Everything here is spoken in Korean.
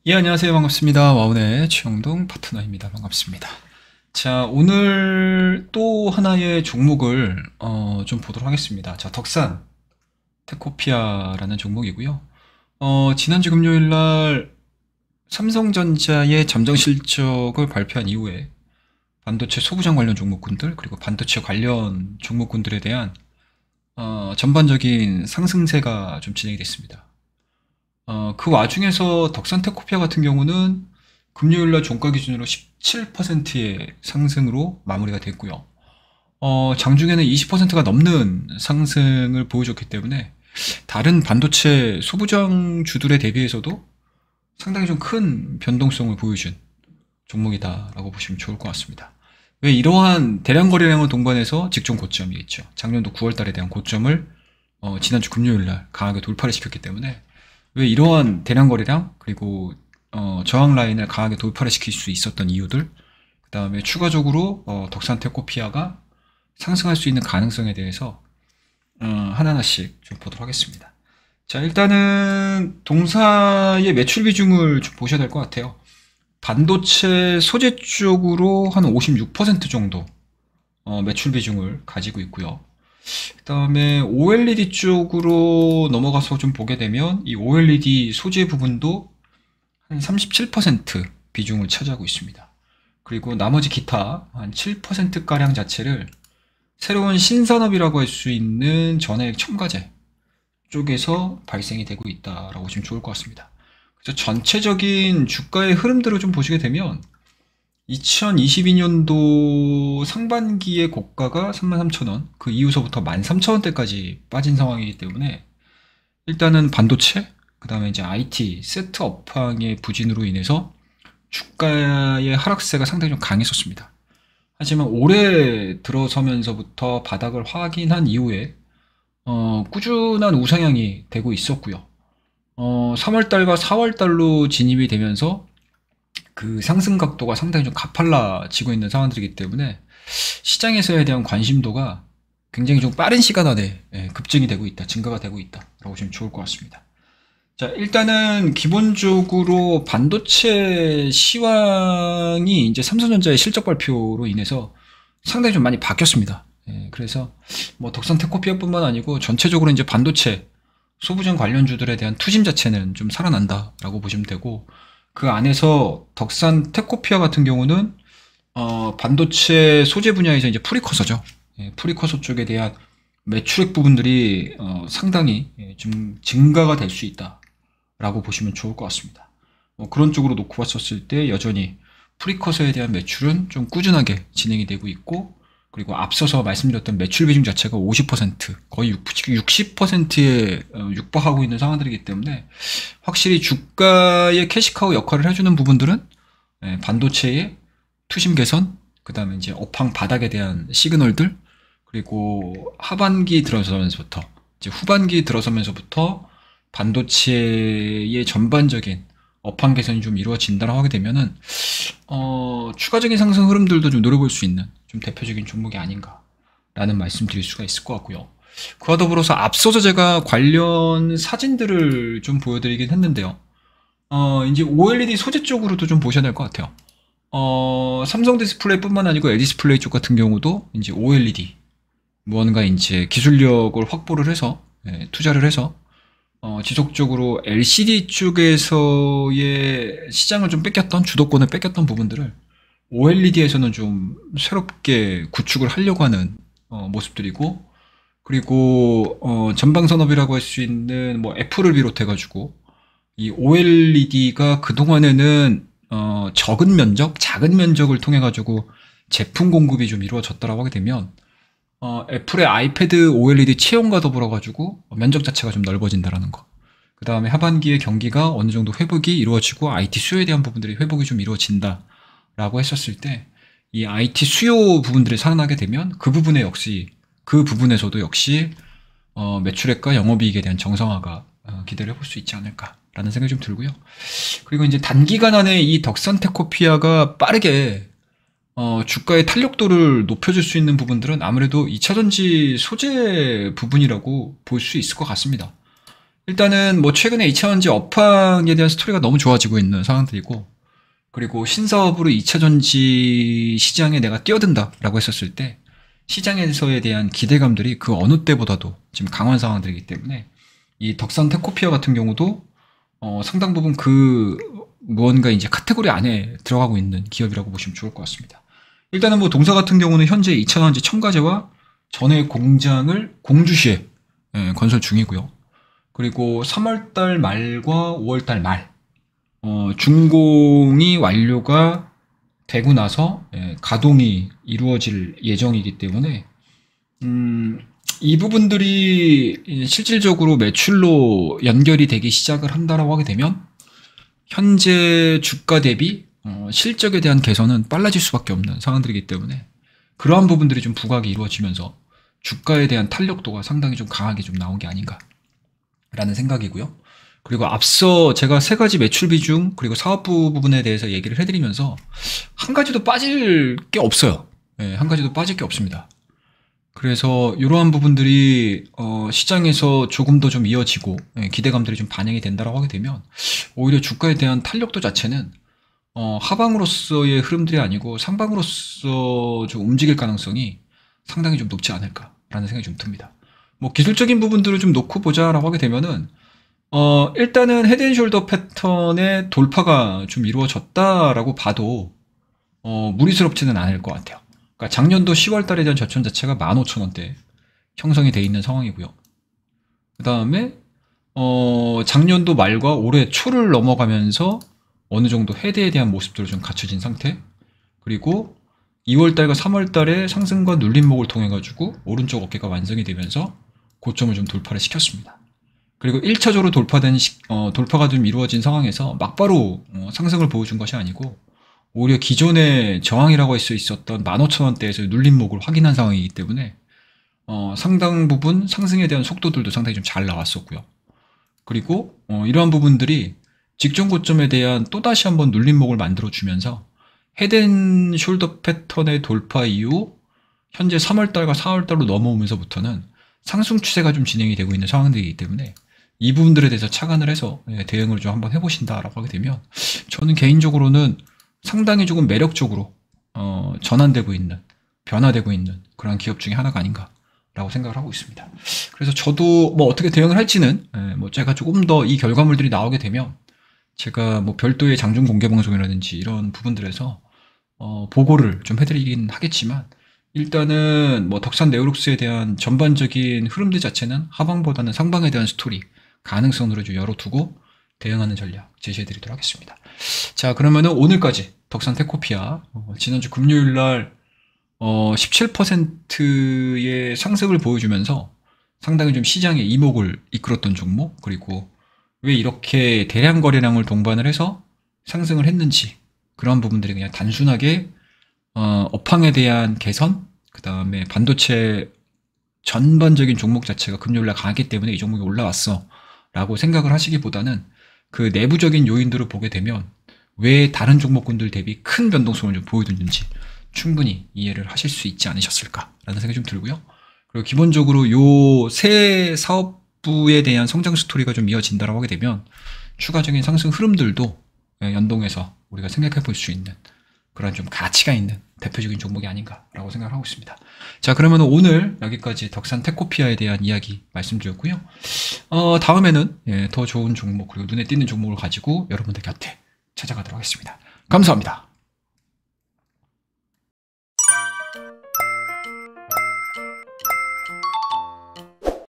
예, 안녕하세요. 반갑습니다. 와운의 최영동 파트너입니다. 반갑습니다. 자, 오늘 또 하나의 종목을 좀 보도록 하겠습니다. 자, 덕산 테코피아라는 종목이고요. 지난주 금요일 날 삼성전자의 잠정 실적을 발표한 이후에 반도체 소부장 관련 종목군들 그리고 반도체 관련 종목군들에 대한 전반적인 상승세가 좀 진행이 됐습니다. 그 와중에서 덕산테코피아 같은 경우는 금요일날 종가 기준으로 17%의 상승으로 마무리가 됐고요. 장중에는 20%가 넘는 상승을 보여줬기 때문에 다른 반도체 소부장 주들에 대비해서도 상당히 좀 큰 변동성을 보여준 종목이다라고 보시면 좋을 것 같습니다. 왜 이러한 대량 거래량을 동반해서 직전 고점이겠죠. 작년도 9월 달에 대한 고점을 지난주 금요일날 강하게 돌파를 시켰기 때문에 왜 이러한 대량 거래량 그리고 저항 라인을 강하게 돌파를 시킬 수 있었던 이유들, 그 다음에 추가적으로 덕산테코피아가 상승할 수 있는 가능성에 대해서 하나하나씩 좀 보도록 하겠습니다. 자, 일단은 동사의 매출 비중을 좀 보셔야 될 것 같아요. 반도체 소재 쪽으로 한 56% 정도 매출 비중을 가지고 있고요. 그 다음에 OLED 쪽으로 넘어가서 좀 보게 되면 이 OLED 소재 부분도 한 37% 비중을 차지하고 있습니다. 그리고 나머지 기타 한 7%가량 자체를 새로운 신산업이라고 할 수 있는 전해액 첨가제 쪽에서 발생이 되고 있다라고 보시면 좋을 것 같습니다. 그래서 전체적인 주가의 흐름들을 좀 보시게 되면 2022년도 상반기의 고가가 33,000원, 그 이후서부터 13,000원대까지 빠진 상황이기 때문에 일단은 반도체, 그 다음에 이제 IT, 세트 업황의 부진으로 인해서 주가의 하락세가 상당히 좀 강했었습니다. 하지만 올해 들어서면서부터 바닥을 확인한 이후에 꾸준한 우상향이 되고 있었고요. 3월달과 4월달로 진입이 되면서 그 상승 각도가 상당히 좀 가팔라지고 있는 상황들이기 때문에 시장에서에 대한 관심도가 굉장히 좀 빠른 시간 안에 급증이 되고 있다, 증가가 되고 있다라고 보시면 좋을 것 같습니다. 자, 일단은 기본적으로 반도체 시황이 이제 삼성전자의 실적 발표로 인해서 상당히 좀 많이 바뀌었습니다. 그래서 뭐 덕산테코피아뿐만 아니고 전체적으로 이제 반도체 소부장 관련주들에 대한 투심 자체는 좀 살아난다라고 보시면 되고, 그 안에서 덕산 테코피아 같은 경우는 반도체 소재 분야에서 이제 프리커서죠. 프리커서 쪽에 대한 매출액 부분들이 상당히 좀 증가가 될 수 있다라고 보시면 좋을 것 같습니다. 그런 쪽으로 놓고 봤었을 때 여전히 프리커서에 대한 매출은 좀 꾸준하게 진행이 되고 있고, 그리고 앞서서 말씀드렸던 매출 비중 자체가 50%, 거의 60%에 육박하고 있는 상황들이기 때문에 확실히 주가의 캐시카우 역할을 해주는 부분들은 반도체의 투심 개선, 그 다음에 이제 업황 바닥에 대한 시그널들, 그리고 하반기 들어서면서부터 이제 후반기 들어서면서부터 반도체의 전반적인 업황 개선이 좀 이루어진다고 하게 되면은 추가적인 상승 흐름들도 좀 노려볼 수 있는 좀 대표적인 종목이 아닌가라는 말씀 드릴 수가 있을 것 같고요. 그와 더불어서 앞서서 제가 관련 사진들을 좀 보여드리긴 했는데요. 이제 OLED 소재 쪽으로도 좀 보셔야 될 것 같아요. 삼성 디스플레이뿐만 아니고 LG 디스플레이 쪽 같은 경우도 이제 OLED 무언가 이제 기술력을 확보를 해서 투자를 해서 지속적으로 LCD 쪽에서의 시장을 좀 뺏겼던, 주도권을 뺏겼던 부분들을 OLED에서는 좀 새롭게 구축을 하려고 하는 모습들이고, 그리고 전방 산업이라고 할 수 있는 뭐 애플을 비롯해가지고 이 OLED가 그동안에는 적은 면적, 작은 면적을 통해가지고 제품 공급이 좀 이루어졌다라고 하게 되면 애플의 아이패드 OLED 채용과 더불어가지고 면적 자체가 좀 넓어진다라는 거. 그 다음에 하반기에 경기가 어느 정도 회복이 이루어지고 IT 수요에 대한 부분들이 회복이 좀 이루어진다라고 했었을 때, 이 IT 수요 부분들이 살아나게 되면 그 부분에서도 역시 매출액과 영업이익에 대한 정상화가 기대를 해볼 수 있지 않을까라는 생각이 좀 들고요. 그리고 이제 단기간 안에 이 덕산테코피아가 빠르게 주가의 탄력도를 높여줄 수 있는 부분들은 아무래도 2차전지 소재 부분이라고 볼 수 있을 것 같습니다. 일단은 뭐 최근에 2차전지 업황에 대한 스토리가 너무 좋아지고 있는 상황들이고, 그리고 신사업으로 2차전지 시장에 내가 뛰어든다라고 했었을 때 시장에서에 대한 기대감들이 그 어느 때보다도 지금 강한 상황들이기 때문에 이 덕산 테코피아 같은 경우도 상당 부분 그 무언가 이제 카테고리 안에 들어가고 있는 기업이라고 보시면 좋을 것 같습니다. 일단은 뭐 동사 같은 경우는 현재 2차전지 첨가제와 전해 공장을 공주시에 건설 중이고요. 그리고 3월달 말과 5월달 말 준공이 완료가 되고 나서 가동이 이루어질 예정이기 때문에 이 부분들이 실질적으로 매출로 연결이 되기 시작을 한다라고 하게 되면 현재 주가 대비 실적에 대한 개선은 빨라질 수밖에 없는 상황들이기 때문에 그러한 부분들이 좀 부각이 이루어지면서 주가에 대한 탄력도가 상당히 좀 강하게 좀 나온 게 아닌가라는 생각이고요. 그리고 앞서 제가 세 가지 매출 비중 그리고 사업부 부분에 대해서 얘기를 해드리면서 한 가지도 빠질 게 없어요. 한 가지도 빠질 게 없습니다. 그래서 이러한 부분들이 시장에서 조금 더 좀 이어지고 기대감들이 좀 반영이 된다라고 하게 되면 오히려 주가에 대한 탄력도 자체는 하방으로서의 흐름들이 아니고 상방으로서 좀 움직일 가능성이 상당히 좀 높지 않을까라는 생각이 좀 듭니다. 뭐 기술적인 부분들을 좀 놓고 보자라고 하게 되면은 일단은 헤드앤숄더 패턴의 돌파가 좀 이루어졌다라고 봐도 무리스럽지는 않을 것 같아요. 그러니까 작년도 10월 달에 대한 저점 자체가 15,000원대 형성이 돼 있는 상황이고요. 그 다음에 작년도 말과 올해 초를 넘어가면서 어느 정도 헤드에 대한 모습들을 좀 갖춰진 상태. 그리고 2월 달과 3월 달에 상승과 눌림목을 통해 가지고 오른쪽 어깨가 완성이 되면서 고점을 좀 돌파를 시켰습니다. 그리고 1차적으로 돌파가 좀 이루어진 상황에서 막바로 상승을 보여준 것이 아니고 오히려 기존의 저항이라고 할 수 있었던 15,000원대에서 눌림목을 확인한 상황이기 때문에 상당 부분 상승에 대한 속도들도 상당히 좀 잘 나왔었고요. 그리고 이러한 부분들이 직전 고점에 대한 또다시 한번 눌림목을 만들어주면서 헤드앤숄더 패턴의 돌파 이후 현재 3월달과 4월달로 넘어오면서부터는 상승 추세가 좀 진행이 되고 있는 상황들이기 때문에 이 부분들에 대해서 착안을 해서 대응을 좀 한번 해보신다라고 하게 되면 저는 개인적으로는 상당히 조금 매력적으로 전환되고 있는, 변화되고 있는 그런 기업 중에 하나가 아닌가라고 생각을 하고 있습니다. 그래서 저도 뭐 어떻게 대응을 할지는 뭐 제가 조금 더 이 결과물들이 나오게 되면 제가 뭐 별도의 장중 공개 방송이라든지 이런 부분들에서 보고를 좀 해드리긴 하겠지만 일단은 뭐 덕산 네오룩스에 대한 전반적인 흐름들 자체는 하방보다는 상방에 대한 스토리 가능성으로 좀 열어두고 대응하는 전략 제시해드리도록 하겠습니다. 자, 그러면은 오늘까지 덕산 테코피아 지난주 금요일날 17%의 상승을 보여주면서 상당히 좀 시장의 이목을 이끌었던 종목, 그리고 왜 이렇게 대량 거래량을 동반을 해서 상승을 했는지 그런 부분들이 그냥 단순하게 업황에 대한 개선, 그 다음에 반도체 전반적인 종목 자체가 금요일날 강했기 때문에 이 종목이 올라왔어 라고 생각을 하시기보다는 그 내부적인 요인들을 보게 되면 왜 다른 종목군들 대비 큰 변동성을 좀 보여줬는지 충분히 이해를 하실 수 있지 않으셨을까라는 생각이 좀 들고요. 그리고 기본적으로 요 새 사업부에 대한 성장 스토리가 좀 이어진다라고 하게 되면 추가적인 상승 흐름들도 연동해서 우리가 생각해 볼 수 있는 그런 좀 가치가 있는 대표적인 종목이 아닌가라고 생각을 하고 있습니다. 자, 그러면 오늘 여기까지 덕산 테코피아에 대한 이야기 말씀드렸고요. 다음에는 더 좋은 종목 그리고 눈에 띄는 종목을 가지고 여러분들 곁에 찾아가도록 하겠습니다. 감사합니다.